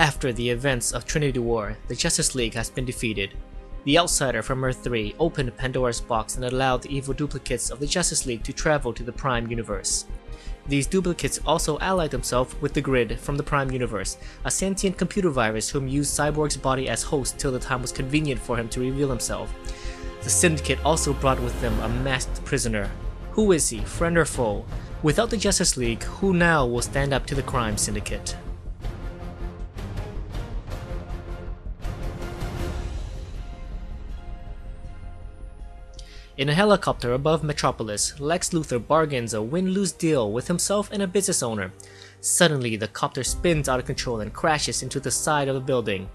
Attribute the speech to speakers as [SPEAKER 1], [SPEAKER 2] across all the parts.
[SPEAKER 1] After the events of Trinity War, the Justice League has been defeated. The Outsider from Earth 3 opened Pandora's box and allowed the evil duplicates of the Justice League to travel to the Prime Universe. These duplicates also allied themselves with the Grid from the Prime Universe, a sentient computer virus whom used Cyborg's body as host till the time was convenient for him to reveal himself. The Syndicate also brought with them a masked prisoner. Who is he, friend or foe? Without the Justice League, who now will stand up to the Crime Syndicate? In a helicopter above Metropolis, Lex Luthor bargains a win-lose deal with himself and a business owner. Suddenly, the copter spins out of control and crashes into the side of the building.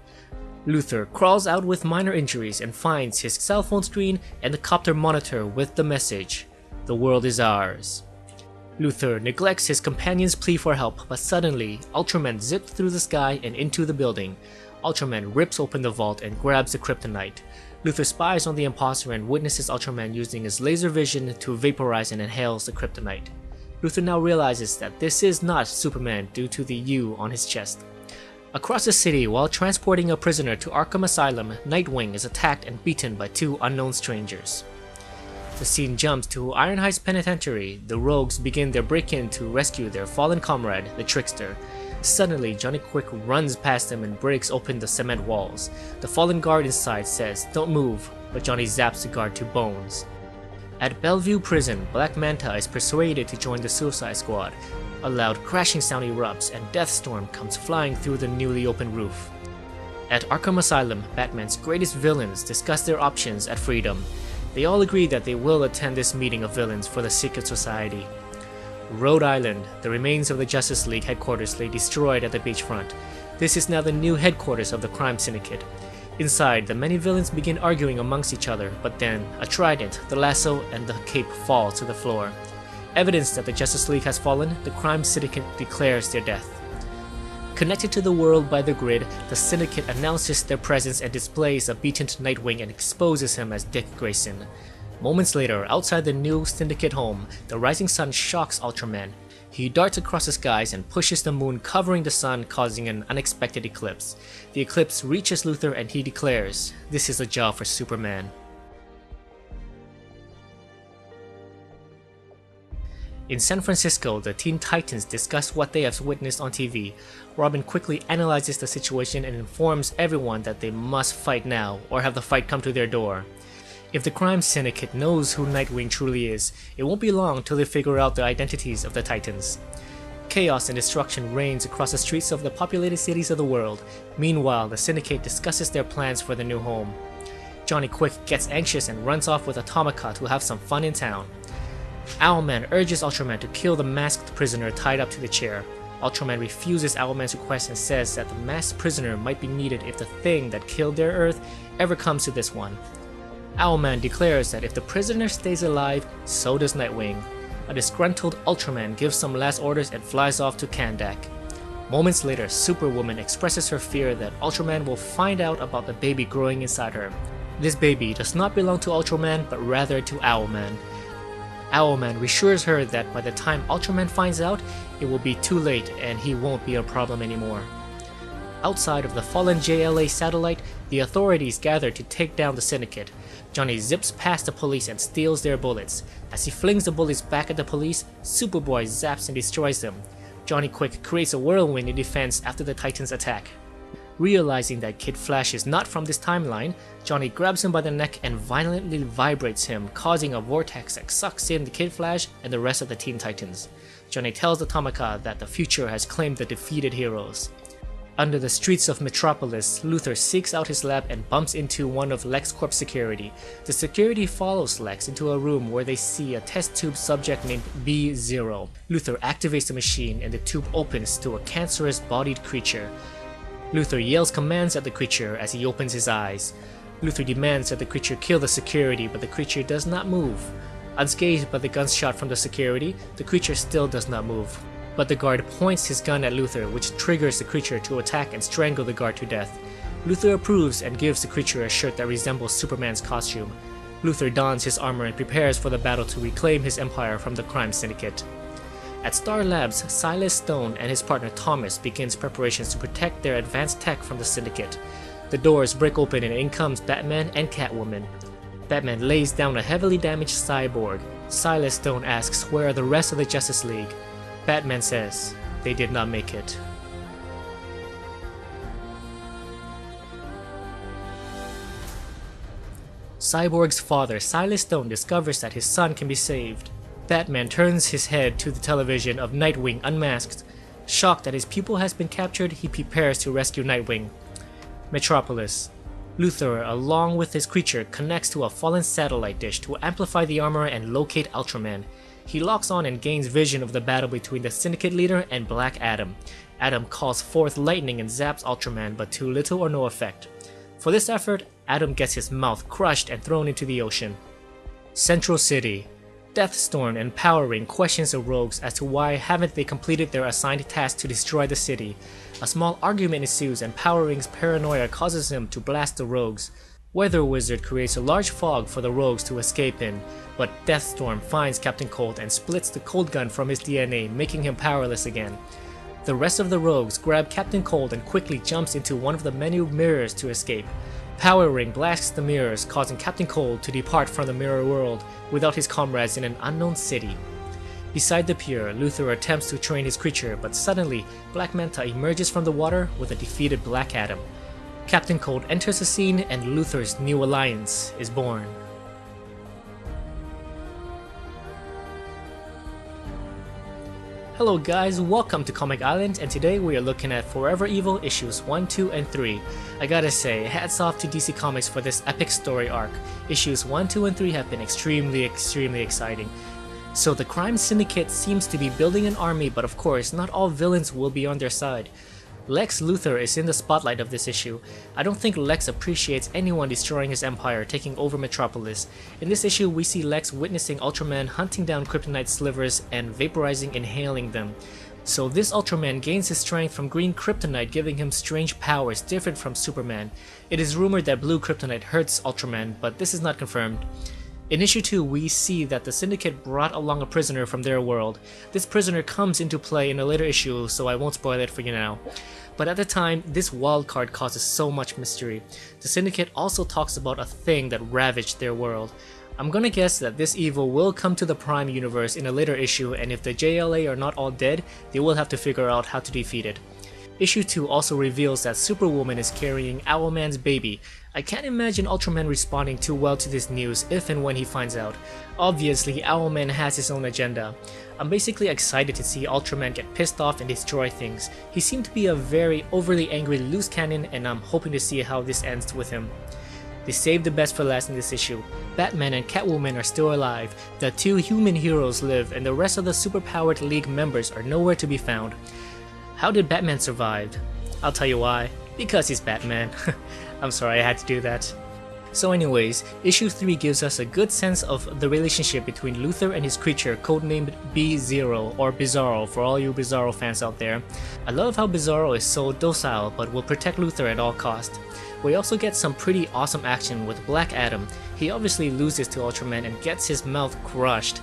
[SPEAKER 1] Luthor crawls out with minor injuries and finds his cell phone screen and the copter monitor with the message, "The world is ours." Luthor neglects his companion's plea for help, but suddenly, Ultraman zips through the sky and into the building. Ultraman rips open the vault and grabs the kryptonite. Luthor spies on the imposter and witnesses Ultraman using his laser vision to vaporize and inhales the kryptonite. Luthor now realizes that this is not Superman due to the U on his chest. Across the city, while transporting a prisoner to Arkham Asylum, Nightwing is attacked and beaten by two unknown strangers. The scene jumps to Ironhide's penitentiary. The rogues begin their break-in to rescue their fallen comrade, the Trickster. Suddenly, Johnny Quick runs past them and breaks open the cement walls. The fallen guard inside says, "Don't move," but Johnny zaps the guard to bones. At Bellevue Prison, Black Manta is persuaded to join the Suicide Squad. A loud crashing sound erupts and Deathstorm comes flying through the newly opened roof. At Arkham Asylum, Batman's greatest villains discuss their options at Freedom. They all agree that they will attend this meeting of villains for the Secret Society. Rhode Island, the remains of the Justice League headquarters lay destroyed at the beachfront. This is now the new headquarters of the Crime Syndicate. Inside, the many villains begin arguing amongst each other, but then a trident, the lasso, and the cape fall to the floor. Evidence that the Justice League has fallen, the Crime Syndicate declares their death. Connected to the world by the Grid, the Syndicate announces their presence and displays a beaten Nightwing and exposes him as Dick Grayson. Moments later, outside the new Syndicate home, the rising sun shocks Ultraman. He darts across the skies and pushes the moon, covering the sun, causing an unexpected eclipse. The eclipse reaches Luthor and he declares, "This is a job for Superman." In San Francisco, the Teen Titans discuss what they have witnessed on TV. Robin quickly analyzes the situation and informs everyone that they must fight now or have the fight come to their door. If the Crime Syndicate knows who Nightwing truly is, it won't be long till they figure out the identities of the Titans. Chaos and destruction reigns across the streets of the populated cities of the world. Meanwhile, the Syndicate discusses their plans for the new home. Johnny Quick gets anxious and runs off with Atomica to have some fun in town. Owlman urges Ultraman to kill the masked prisoner tied up to the chair. Ultraman refuses Owlman's request and says that the masked prisoner might be needed if the thing that killed their Earth ever comes to this one. Owlman declares that if the prisoner stays alive, so does Nightwing. A disgruntled Ultraman gives some last orders and flies off to Kandak. Moments later, Superwoman expresses her fear that Ultraman will find out about the baby growing inside her. This baby does not belong to Ultraman, but rather to Owlman. Owlman reassures her that by the time Ultraman finds out, it will be too late and he won't be a problem anymore. Outside of the fallen JLA satellite, the authorities gather to take down the Syndicate. Johnny zips past the police and steals their bullets. As he flings the bullets back at the police, Superboy zaps and destroys them. Johnny Quick creates a whirlwind in defense after the Titans attack. Realizing that Kid Flash is not from this timeline, Johnny grabs him by the neck and violently vibrates him, causing a vortex that sucks in the Kid Flash and the rest of the Teen Titans. Johnny tells Atomica that the future has claimed the defeated heroes. Under the streets of Metropolis, Luthor seeks out his lab and bumps into one of LexCorp's security. The security follows Lex into a room where they see a test tube subject named B0. Luthor activates the machine and the tube opens to a cancerous bodied creature. Luthor yells commands at the creature as he opens his eyes. Luthor demands that the creature kill the security, but the creature does not move. Unscathed by the gunshot from the security, the creature still does not move. But the guard points his gun at Luthor, which triggers the creature to attack and strangle the guard to death. Luthor approves and gives the creature a shirt that resembles Superman's costume. Luthor dons his armor and prepares for the battle to reclaim his empire from the Crime Syndicate. At Star Labs, Silas Stone and his partner Thomas begins preparations to protect their advanced tech from the Syndicate. The doors break open and in comes Batman and Catwoman. Batman lays down a heavily damaged Cyborg. Silas Stone asks where are the rest of the Justice League. Batman says they did not make it. Cyborg's father, Silas Stone, discovers that his son can be saved. Batman turns his head to the television of Nightwing unmasked. Shocked that his pupil has been captured, he prepares to rescue Nightwing. Metropolis. Luthor, along with his creature, connects to a fallen satellite dish to amplify the armor and locate Ultraman. He locks on and gains vision of the battle between the Syndicate leader and Black Adam. Adam calls forth lightning and zaps Ultraman, but to little or no effect. For this effort, Adam gets his mouth crushed and thrown into the ocean. Central City. Deathstorm and Power Ring questions the rogues as to why haven't they completed their assigned task to destroy the city. A small argument ensues and Power Ring's paranoia causes him to blast the rogues. Weather Wizard creates a large fog for the rogues to escape in, but Deathstorm finds Captain Cold and splits the cold gun from his DNA, making him powerless again. The rest of the rogues grab Captain Cold and quickly jumps into one of the many mirrors to escape. Power Ring blasts the mirrors, causing Captain Cold to depart from the mirror world without his comrades in an unknown city. Beside the pier, Luthor attempts to train his creature, but suddenly Black Manta emerges from the water with a defeated Black Adam. Captain Cold enters the scene and Luthor's new alliance is born. Hello guys, welcome to Comic Island, and today we are looking at Forever Evil issues 1, 2, and 3. I gotta say, hats off to DC Comics for this epic story arc. Issues 1, 2, and 3 have been extremely exciting. So the crime syndicate seems to be building an army, but of course, not all villains will be on their side. Lex Luthor is in the spotlight of this issue. I don't think Lex appreciates anyone destroying his empire, taking over Metropolis. In this issue, we see Lex witnessing Ultraman hunting down kryptonite slivers and vaporizing, inhaling them. So this Ultraman gains his strength from green kryptonite, giving him strange powers different from Superman. It is rumored that blue kryptonite hurts Ultraman, but this is not confirmed. In issue 2, we see that the Syndicate brought along a prisoner from their world. This prisoner comes into play in a later issue, so I won't spoil it for you now. But at the time, this wildcard causes so much mystery. The Syndicate also talks about a thing that ravaged their world. I'm gonna guess that this evil will come to the Prime universe in a later issue, and if the JLA are not all dead, they will have to figure out how to defeat it. Issue 2 also reveals that Superwoman is carrying Owlman's baby. I can't imagine Ultraman responding too well to this news if and when he finds out. Obviously, Owlman has his own agenda. I'm basically excited to see Ultraman get pissed off and destroy things. He seemed to be a very overly angry loose cannon, and I'm hoping to see how this ends with him. They saved the best for last in this issue. Batman and Catwoman are still alive, the two human heroes live, and the rest of the superpowered League members are nowhere to be found. How did Batman survive? I'll tell you why. Because he's Batman. I'm sorry I had to do that. So anyways, issue 3 gives us a good sense of the relationship between Luthor and his creature, codenamed B-Zero or Bizarro for all you Bizarro fans out there. I love how Bizarro is so docile but will protect Luthor at all costs. We also get some pretty awesome action with Black Adam. He obviously loses to Ultraman and gets his mouth crushed.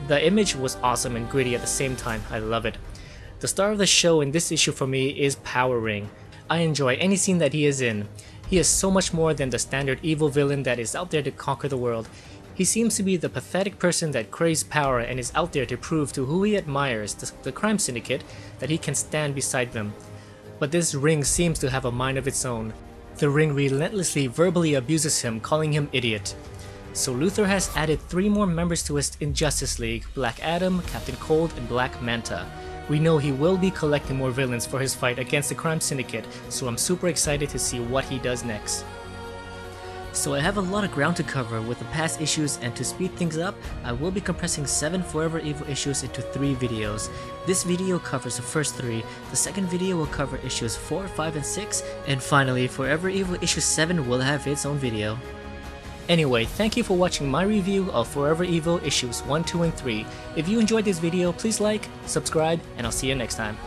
[SPEAKER 1] The image was awesome and gritty at the same time, I love it. The star of the show in this issue for me is Power Ring. I enjoy any scene that he is in. He is so much more than the standard evil villain that is out there to conquer the world. He seems to be the pathetic person that craves power and is out there to prove to who he admires, the crime syndicate, that he can stand beside them. But this Ring seems to have a mind of its own. The Ring relentlessly verbally abuses him, calling him idiot. So Luthor has added 3 more members to his Injustice League: Black Adam, Captain Cold, and Black Manta. We know he will be collecting more villains for his fight against the crime syndicate, so I'm super excited to see what he does next. So I have a lot of ground to cover with the past issues, and to speed things up, I will be compressing 7 Forever Evil issues into 3 videos. This video covers the first 3, the second video will cover issues 4, 5, and 6, and finally Forever Evil issue 7 will have its own video. Anyway, thank you for watching my review of Forever Evil issues 1, 2, and 3. If you enjoyed this video, please like, subscribe, and I'll see you next time.